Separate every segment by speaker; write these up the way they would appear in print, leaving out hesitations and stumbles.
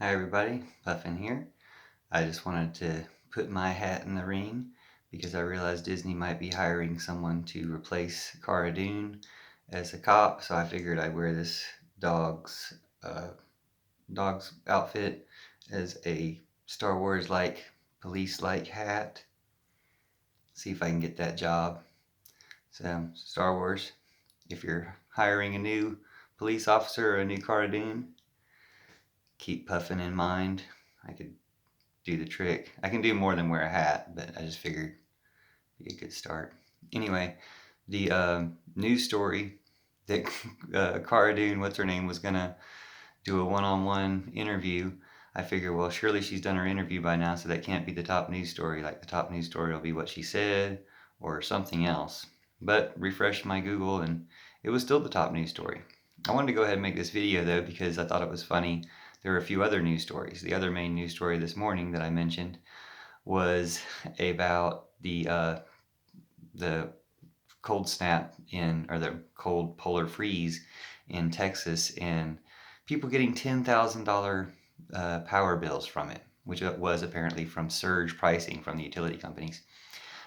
Speaker 1: Hi everybody, Puffin here. I just wanted to put my hat in the ring because I realized Disney might be hiring someone to replace Cara Dune as a cop, so I figured I'd wear this uh, dog's outfit as a Star Wars-like, police-like hat. See if I can get that job. So, Star Wars, if you're hiring a new police officer or a new Cara Dune, keep Puffin in mind. I could do the trick. I can do more than wear a hat, but I just figured it'd be a good start. Anyway, the news story that Cara Dune, what's her name, was gonna do a one-on-one interview. I figure, well, surely she's done her interview by now, so that can't be the top news story. Like the top news story will be what she said or something else. But refreshed my Google and it was still the top news story. I wanted to go ahead and make this video though because I thought it was funny. There were a few other news stories. The other main news story this morning that I mentioned was about the cold snap or the cold polar freeze in Texas and people getting $10,000 power bills from it, which was apparently from surge pricing from the utility companies.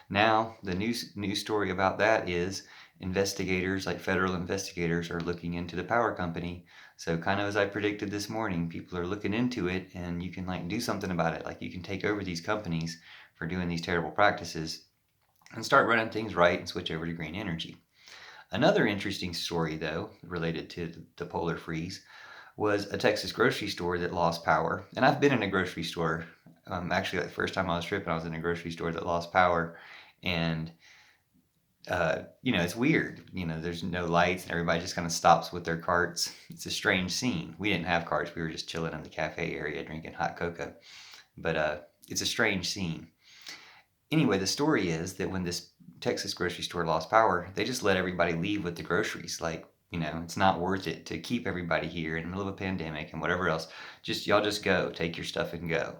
Speaker 1: Now, the news story about that is investigators, like federal investigators, are looking into the power company. So kind of as I predicted this morning, people are looking into it and you can like do something about it. Like you can take over these companies for doing these terrible practices and start running things right and switch over to green energy. Another interesting story though, related to the polar freeze, was a Texas grocery store that lost power. And I've been in a grocery store. Actually, like the first time I was tripping, I was in a grocery store that lost power. And, it's weird. There's no lights and everybody just kind of stops with their carts. It's a strange scene. We didn't have carts. We were just chilling in the cafe area drinking hot cocoa. But it's a strange scene. Anyway, the story is that when this Texas grocery store lost power, they just let everybody leave with the groceries. Like, it's not worth it to keep everybody here in the middle of a pandemic and whatever else. Y'all just go, take your stuff and go,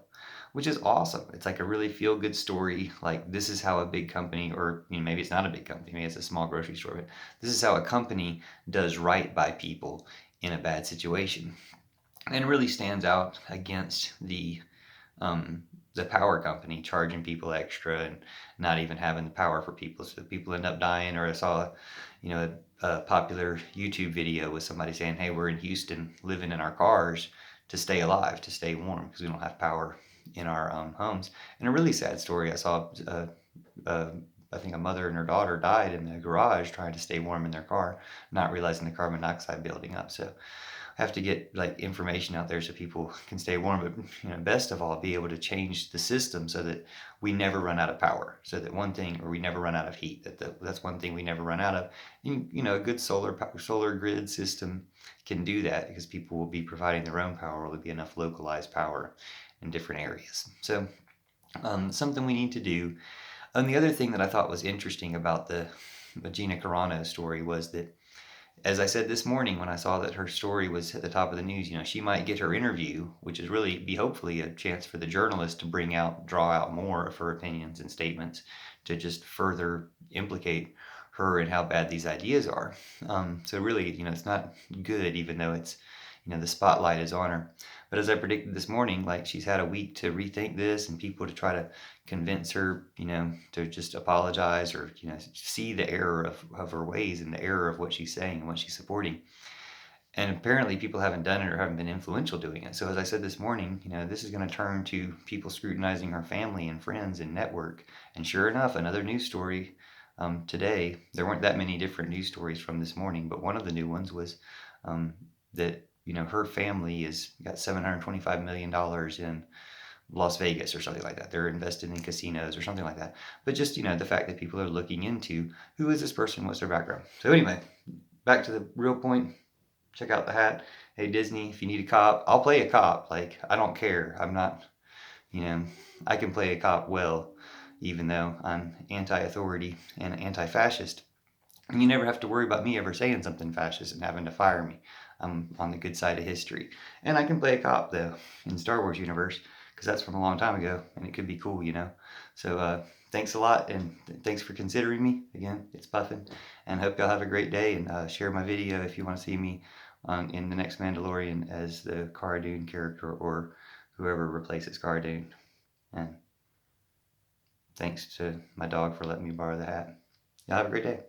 Speaker 1: which is awesome. It's like a really feel good story. Like, this is how a big company, or maybe it's not a big company, maybe it's a small grocery store, but this is how a company does right by people in a bad situation. And it really stands out against um, the power company charging people extra and not even having the power for people, so people end up dying. Or I saw, a popular YouTube video with somebody saying, "Hey, we're in Houston, living in our cars to stay alive, to stay warm, because we don't have power in our homes." And a really sad story. I saw, uh, I think a mother and her daughter died in the garage trying to stay warm in their car, not realizing the carbon dioxide building up. So have to get like information out there so people can stay warm, but best of all, be able to change the system so that we never run out of power. So that one thing, or we never run out of heat. That's one thing we never run out of. A good solar grid system can do that because people will be providing their own power. Will be enough localized power in different areas. So something we need to do. And the other thing that I thought was interesting about the Gina Carano story was that, as I said this morning when I saw that her story was at the top of the news, she might get her interview, which is really be hopefully a chance for the journalist to draw out more of her opinions and statements to just further implicate her and how bad these ideas are. So really, it's not good, even though it's, the spotlight is on her. But as I predicted this morning, like she's had a week to rethink this and people to try to convince her, to just apologize or, see the error of her ways and the error of what she's saying and what she's supporting. And apparently people haven't done it or haven't been influential doing it. So as I said this morning, this is going to turn to people scrutinizing her family and friends and network. And sure enough, another news story today. There weren't that many different news stories from this morning, but one of the new ones was that her family has got $725 million in Las Vegas or something like that. They're invested in casinos or something like that. But just, the fact that people are looking into who is this person, what's their background. So anyway, back to the real point. Check out the hat. Hey, Disney, if you need a cop, I'll play a cop. Like, I don't care. I'm not, I can play a cop well, even though I'm anti-authority and anti-fascist. And you never have to worry about me ever saying something fascist and having to fire me. I'm on the good side of history. And I can play a cop, though, in Star Wars universe, because that's from a long time ago, and it could be cool, So thanks a lot, and thanks for considering me. Again, it's Puffin, and hope y'all have a great day, and share my video if you want to see me in the next Mandalorian as the Cara Dune character or whoever replaces Cara Dune. And thanks to my dog for letting me borrow the hat. Y'all have a great day.